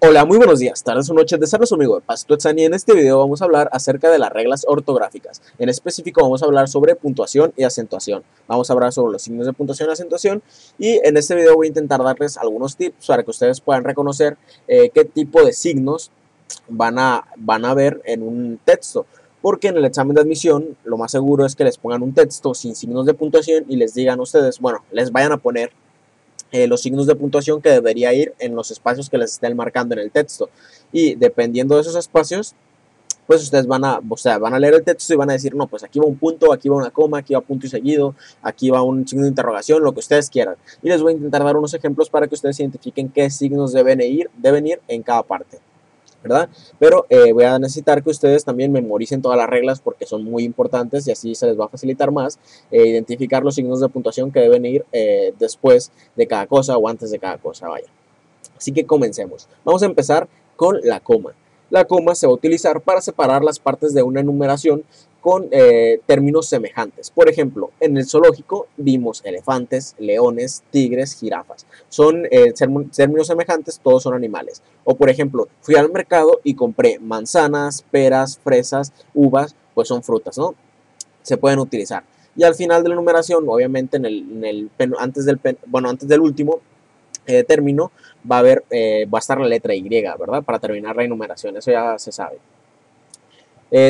Hola, muy buenos días, tardes o noches, de su amigo Pastor Tzani. En este video vamos a hablar acerca de las reglas ortográficas. En específico vamos a hablar sobre puntuación y acentuación. Vamos a hablar sobre los signos de puntuación y acentuación. Y en este video voy a intentar darles algunos tips para que ustedes puedan reconocer qué tipo de signos van a ver en un texto. Porque en el examen de admisión lo más seguro es que les pongan un texto sin signos de puntuación y les digan a ustedes, bueno, les vayan a poner los signos de puntuación que debería ir en los espacios que les estén marcando en el texto. Y dependiendo de esos espacios, pues ustedes van a leer el texto y van a decir, no, pues aquí va un punto, aquí va una coma, aquí va punto y seguido, aquí va un signo de interrogación, lo que ustedes quieran. Y les voy a intentar dar unos ejemplos para que ustedes identifiquen qué signos deben ir en cada parte, ¿verdad? Pero voy a necesitar que ustedes también memoricen todas las reglas porque son muy importantes y así se les va a facilitar más identificar los signos de puntuación que deben ir después de cada cosa o antes de cada cosa, vaya. Así que comencemos. Vamos a empezar con la coma. La coma se va a utilizar para separar las partes de una enumeración con términos semejantes. Por ejemplo, en el zoológico vimos elefantes, leones, tigres, jirafas. Son términos semejantes, todos son animales. O por ejemplo, fui al mercado y compré manzanas, peras, fresas, uvas, pues son frutas, ¿no? Se pueden utilizar. Y al final de la enumeración, obviamente antes del último término va a estar la letra Y, ¿verdad? Para terminar la enumeración, eso ya se sabe.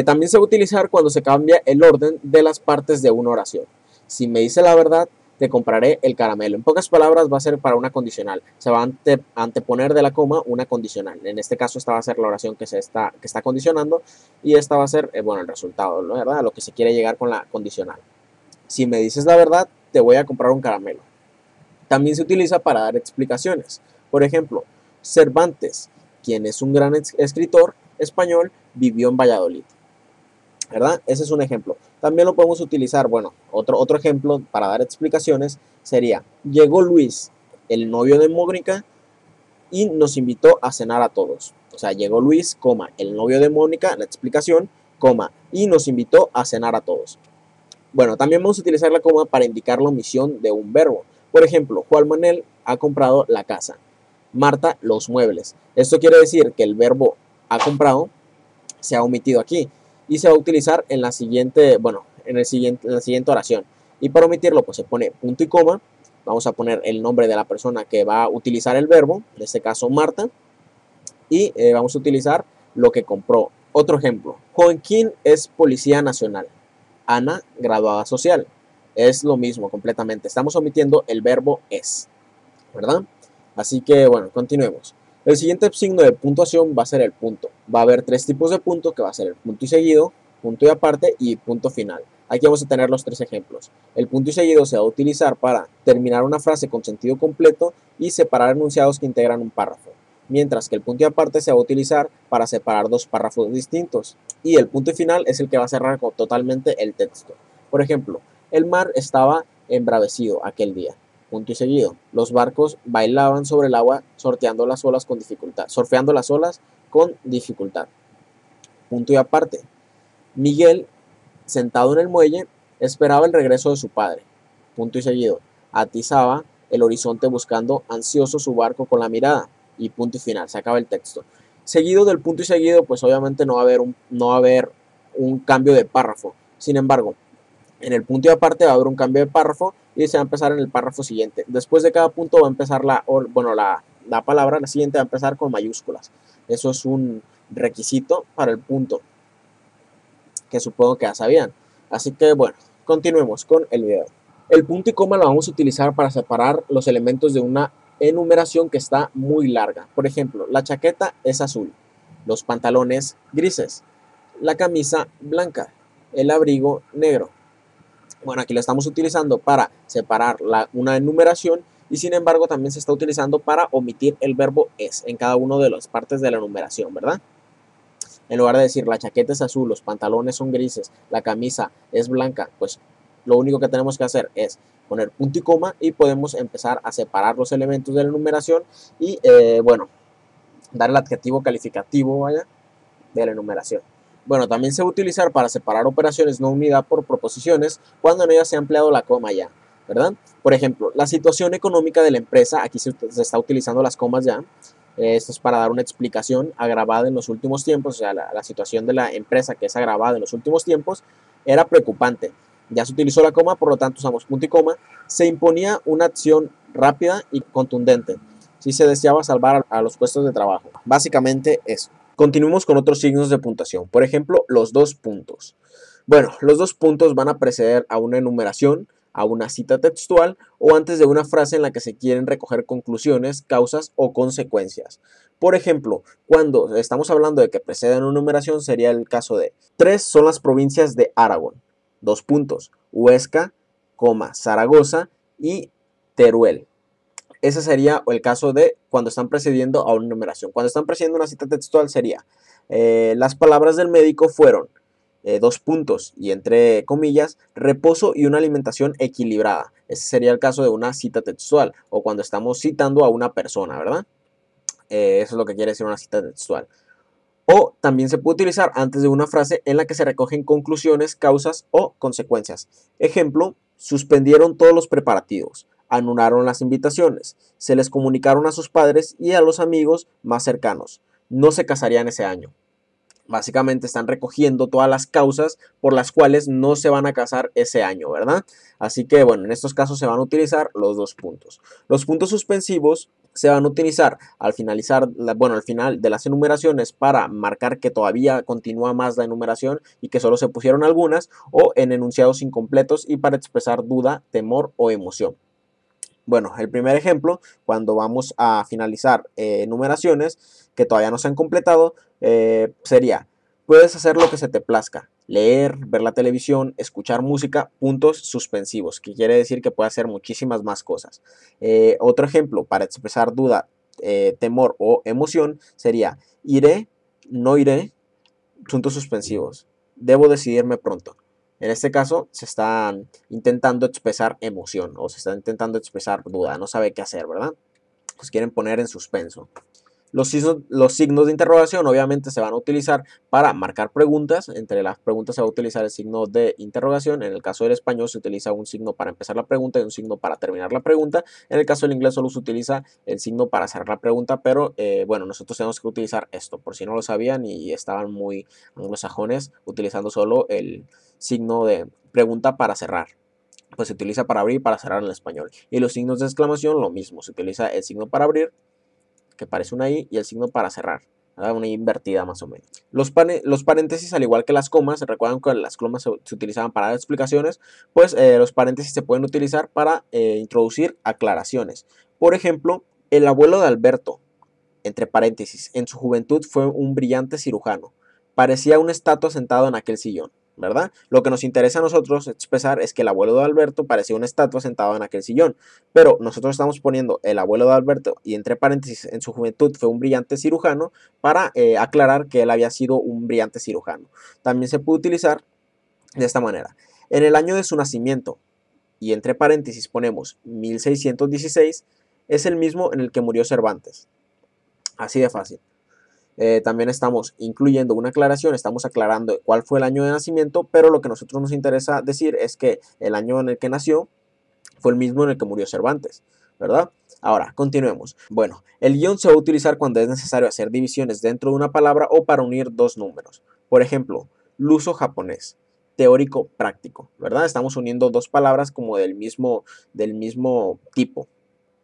También se va a utilizar cuando se cambia el orden de las partes de una oración. Si me dice la verdad, te compraré el caramelo. En pocas palabras va a ser para una condicional. Se va a anteponer de la coma una condicional. En este caso esta va a ser la oración que está condicionando y esta va a ser, el resultado, ¿no? ¿Verdad? A lo que se quiere llegar con la condicional. Si me dices la verdad, te voy a comprar un caramelo. También se utiliza para dar explicaciones. Por ejemplo, Cervantes, quien es un gran escritor español, vivió en Valladolid, ¿verdad? Ese es un ejemplo. También lo podemos utilizar, bueno, otro ejemplo para dar explicaciones sería, llegó Luis, el novio de Mónica, y nos invitó a cenar a todos. O sea, llegó Luis, coma, el novio de Mónica, la explicación, coma, y nos invitó a cenar a todos. Bueno, también vamos a utilizar la coma para indicar la omisión de un verbo. Por ejemplo, Juan Manuel ha comprado la casa. Marta, los muebles. Esto quiere decir que el verbo ha comprado se ha omitido aquí y se va a utilizar en la siguiente, en la siguiente oración. Y para omitirlo, pues se pone punto y coma. Vamos a poner el nombre de la persona que va a utilizar el verbo, en este caso Marta, y vamos a utilizar lo que compró. Otro ejemplo, Joaquín es policía nacional. Ana, graduada social. Es lo mismo completamente. Estamos omitiendo el verbo es, ¿verdad? Así que, bueno, continuemos. El siguiente signo de puntuación va a ser el punto. Va a haber tres tipos de punto, que va a ser el punto y seguido, punto y aparte y punto final. Aquí vamos a tener los tres ejemplos. El punto y seguido se va a utilizar para terminar una frase con sentido completo y separar enunciados que integran un párrafo. Mientras que el punto y aparte se va a utilizar para separar dos párrafos distintos. Y el punto y final es el que va a cerrar totalmente el texto. Por ejemplo, el mar estaba embravecido aquel día. Punto y seguido. Los barcos bailaban sobre el agua sorteando las olas con dificultad, surfeando las olas con dificultad. Punto y aparte. Miguel, sentado en el muelle, esperaba el regreso de su padre. Punto y seguido. Atizaba el horizonte buscando ansioso su barco con la mirada. Y punto y final. Se acaba el texto. Seguido del punto y seguido, pues obviamente no va a haber un cambio de párrafo. Sin embargo, en el punto y aparte va a haber un cambio de párrafo y se va a empezar en el párrafo siguiente. Después de cada punto va a empezar la palabra, la siguiente va a empezar con mayúsculas. Eso es un requisito para el punto, que supongo que ya sabían. Así que bueno, continuemos con el video. El punto y coma lo vamos a utilizar para separar los elementos de una enumeración que está muy larga. Por ejemplo, la chaqueta es azul, los pantalones grises, la camisa blanca, el abrigo negro. Bueno, aquí lo estamos utilizando para separar una enumeración y sin embargo también se está utilizando para omitir el verbo es en cada una de las partes de la enumeración, ¿verdad? En lugar de decir la chaqueta es azul, los pantalones son grises, la camisa es blanca, pues lo único que tenemos que hacer es poner punto y coma y podemos empezar a separar los elementos de la enumeración y, dar el adjetivo calificativo, vaya, de la enumeración. Bueno, también se va a utilizar para separar operaciones no unidas por proposiciones cuando en ellas se ha empleado la coma ya, ¿verdad? Por ejemplo, la situación económica de la empresa, aquí se está utilizando las comas ya, Esto es para dar una explicación agravada en los últimos tiempos, o sea, la situación de la empresa que es agravada en los últimos tiempos era preocupante. Ya se utilizó la coma, por lo tanto usamos punto y coma. Se imponía una acción rápida y contundente si se deseaba salvar a los puestos de trabajo. Básicamente eso. Continuemos con otros signos de puntuación. Por ejemplo, los dos puntos. Bueno, los dos puntos van a preceder a una enumeración, a una cita textual o antes de una frase en la que se quieren recoger conclusiones, causas o consecuencias. Por ejemplo, cuando estamos hablando de que precede una enumeración sería el caso de: tres son las provincias de Aragón, dos puntos, Huesca, Zaragoza y Teruel. Ese sería el caso de cuando están precediendo a una enumeración. Cuando están precediendo una cita textual sería: las palabras del médico fueron, dos puntos y entre comillas, reposo y una alimentación equilibrada. Ese sería el caso de una cita textual o cuando estamos citando a una persona, ¿verdad? Eso es lo que quiere decir una cita textual. O también se puede utilizar antes de una frase en la que se recogen conclusiones, causas o consecuencias. Ejemplo: suspendieron todos los preparativos, anularon las invitaciones, se les comunicaron a sus padres y a los amigos más cercanos, no se casarían ese año. Básicamente están recogiendo todas las causas por las cuales no se van a casar ese año, ¿verdad? Así que bueno, en estos casos se van a utilizar los dos puntos. Los puntos suspensivos se van a utilizar al finalizar, al final de las enumeraciones para marcar que todavía continúa más la enumeración y que solo se pusieron algunas, o en enunciados incompletos y para expresar duda, temor o emoción. Bueno, el primer ejemplo, cuando vamos a finalizar enumeraciones que todavía no se han completado, sería: puedes hacer lo que se te plazca, leer, ver la televisión, escuchar música, puntos suspensivos, que quiere decir que puede hacer muchísimas más cosas. Otro ejemplo, para expresar duda, temor o emoción, sería: iré, no iré, puntos suspensivos, debo decidirme pronto. En este caso se están intentando expresar emoción o se está intentando expresar duda, no sabe qué hacer, ¿verdad? Pues quieren poner en suspenso. Los signos de interrogación obviamente se van a utilizar para marcar preguntas. Entre las preguntas se va a utilizar el signo de interrogación. En el caso del español se utiliza un signo para empezar la pregunta y un signo para terminar la pregunta. En el caso del inglés solo se utiliza el signo para cerrar la pregunta, pero bueno, nosotros tenemos que utilizar esto, por si no lo sabían y estaban muy anglosajones utilizando solo el signo de pregunta para cerrar. Pues se utiliza para abrir y para cerrar en el español. Y los signos de exclamación, lo mismo, se utiliza el signo para abrir, que parece una I, y el signo para cerrar, ¿verdad? Una I invertida más o menos. Los paréntesis, al igual que las comas, se recuerdan que las comas se utilizaban para dar explicaciones, pues los paréntesis se pueden utilizar para introducir aclaraciones. Por ejemplo, el abuelo de Alberto, entre paréntesis, en su juventud fue un brillante cirujano. Parecía una estatua sentado en aquel sillón, ¿verdad? Lo que nos interesa a nosotros expresar es que el abuelo de Alberto parecía una estatua sentado en aquel sillón, pero nosotros estamos poniendo el abuelo de Alberto y entre paréntesis en su juventud fue un brillante cirujano para aclarar que él había sido un brillante cirujano. También se puede utilizar de esta manera: en el año de su nacimiento, y entre paréntesis ponemos 1616, es el mismo en el que murió Cervantes. Así de fácil. También estamos incluyendo una aclaración, estamos aclarando cuál fue el año de nacimiento, pero lo que a nosotros nos interesa decir es que el año en el que nació fue el mismo en el que murió Cervantes, ¿verdad? Ahora, continuemos. Bueno, el guión se va a utilizar cuando es necesario hacer divisiones dentro de una palabra o para unir dos números. Por ejemplo, luso-japonés, teórico-práctico, ¿verdad? Estamos uniendo dos palabras como del mismo tipo,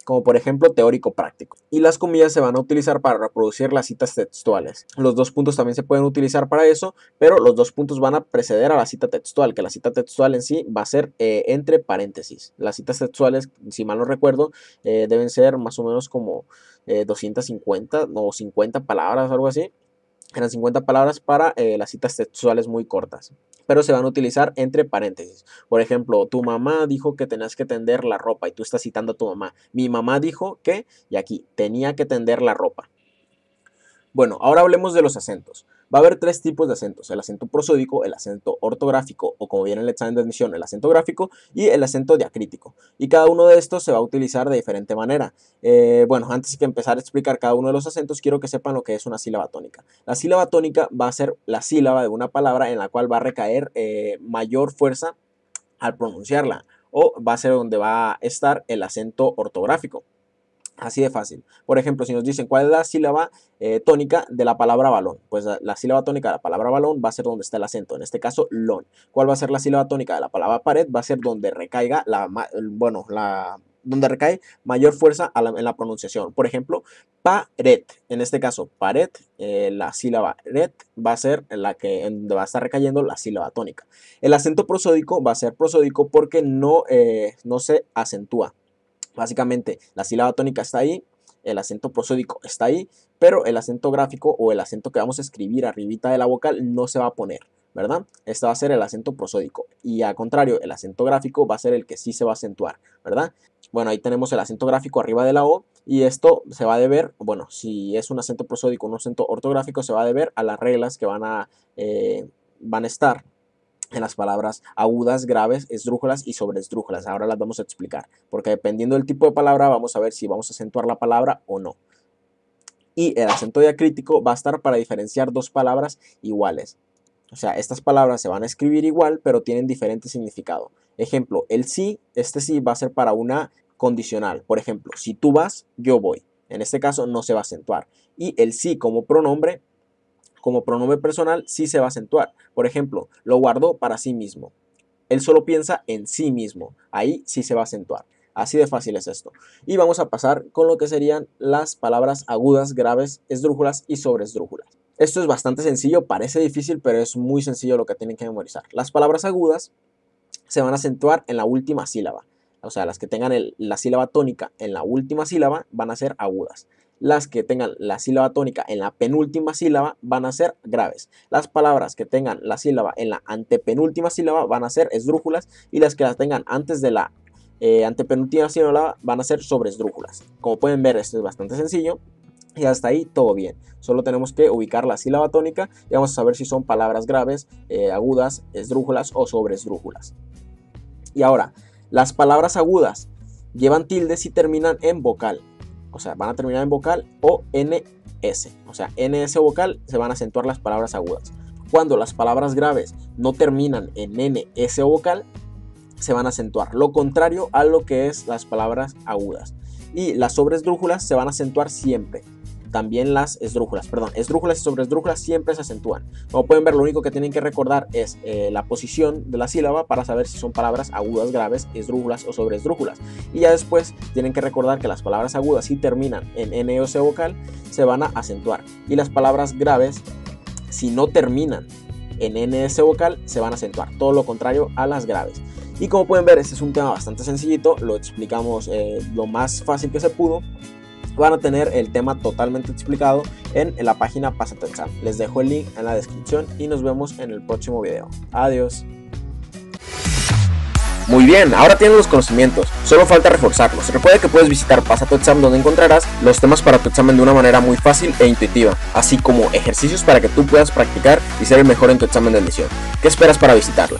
como por ejemplo teórico práctico. Y las comillas se van a utilizar para reproducir las citas textuales. Los dos puntos también se pueden utilizar para eso, pero los dos puntos van a preceder a la cita textual, que la cita textual en sí va a ser entre paréntesis. Las citas textuales, si mal no recuerdo, deben ser más o menos como 250 o 50 palabras, algo así. Eran 50 palabras para las citas textuales muy cortas, pero se van a utilizar entre paréntesis. Por ejemplo, tu mamá dijo que tenías que tender la ropa y tú estás citando a tu mamá. Mi mamá dijo que, y aquí, tenía que tender la ropa. Bueno, ahora hablemos de los acentos. Va a haber tres tipos de acentos: el acento prosódico, el acento ortográfico, o como viene en el examen de admisión, el acento gráfico, y el acento diacrítico. Y cada uno de estos se va a utilizar de diferente manera. Bueno, antes de empezar a explicar cada uno de los acentos, quiero que sepan lo que es una sílaba tónica. La sílaba tónica va a ser la sílaba de una palabra en la cual va a recaer mayor fuerza al pronunciarla, o va a ser donde va a estar el acento ortográfico. Así de fácil. Por ejemplo, si nos dicen cuál es la sílaba tónica de la palabra balón, pues la sílaba tónica de la palabra balón va a ser donde está el acento, en este caso lon. ¿Cuál va a ser la sílaba tónica de la palabra pared? Va a ser donde recaiga donde recae mayor fuerza en la pronunciación. Por ejemplo, pared. En este caso, pared, la sílaba red va a ser la que donde va a estar recayendo la sílaba tónica. El acento prosódico va a ser prosódico porque no se acentúa. Básicamente, la sílaba tónica está ahí, el acento prosódico está ahí, pero el acento gráfico o el acento que vamos a escribir arribita de la vocal no se va a poner, ¿verdad? Este va a ser el acento prosódico y al contrario, el acento gráfico va a ser el que sí se va a acentuar, ¿verdad? Bueno, ahí tenemos el acento gráfico arriba de la O y esto se va a deber, bueno, si es un acento prosódico, un acento ortográfico, se va a deber a las reglas que van a estar en las palabras agudas, graves, esdrújulas y sobreesdrújulas. Ahora las vamos a explicar, porque dependiendo del tipo de palabra vamos a ver si vamos a acentuar la palabra o no. Y el acento diacrítico va a estar para diferenciar dos palabras iguales. O sea, estas palabras se van a escribir igual, pero tienen diferente significado. Ejemplo, el sí, este sí va a ser para una condicional. Por ejemplo, si tú vas, yo voy. En este caso no se va a acentuar. Y el sí como pronombre personal sí se va a acentuar. Por ejemplo, lo guardó para sí mismo. Él solo piensa en sí mismo. Ahí sí se va a acentuar. Así de fácil es esto. Y vamos a pasar con lo que serían las palabras agudas, graves, esdrújulas y sobreesdrújulas. Esto es bastante sencillo, parece difícil, pero es muy sencillo lo que tienen que memorizar. Las palabras agudas se van a acentuar en la última sílaba. O sea, las que tengan la sílaba tónica en la última sílaba van a ser agudas. Las que tengan la sílaba tónica en la penúltima sílaba van a ser graves. Las palabras que tengan la sílaba en la antepenúltima sílaba van a ser esdrújulas y las que las tengan antes de la antepenúltima sílaba van a ser sobreesdrújulas. Como pueden ver, esto es bastante sencillo y hasta ahí todo bien. Solo tenemos que ubicar la sílaba tónica y vamos a saber si son palabras graves, agudas, esdrújulas o sobreesdrújulas. Y ahora, las palabras agudas llevan tildes y terminan en vocal. O sea, van a terminar en vocal o NS. O sea, NS vocal se van a acentuar las palabras agudas. Cuando las palabras graves no terminan en NS o vocal, se van a acentuar. Lo contrario a lo que es las palabras agudas. Y las sobreesdrújulas se van a acentuar siempre. También las esdrújulas, esdrújulas y sobreesdrújulas siempre se acentúan. Como pueden ver, lo único que tienen que recordar es la posición de la sílaba para saber si son palabras agudas, graves, esdrújulas o sobreesdrújulas. Y ya después tienen que recordar que las palabras agudas, si terminan en N o C vocal, se van a acentuar. Y las palabras graves, si no terminan en NS vocal, se van a acentuar. Todo lo contrario a las graves. Y como pueden ver, este es un tema bastante sencillito. Lo explicamos lo más fácil que se pudo. Van a tener el tema totalmente explicado en la página Pasa Tu Examen. Les dejo el link en la descripción y nos vemos en el próximo video. Adiós. Muy bien, ahora tienen los conocimientos, solo falta reforzarlos. Recuerda que puedes visitar Pasa Tu Examen, donde encontrarás los temas para tu examen de una manera muy fácil e intuitiva, así como ejercicios para que tú puedas practicar y ser el mejor en tu examen de admisión. ¿Qué esperas para visitarlo?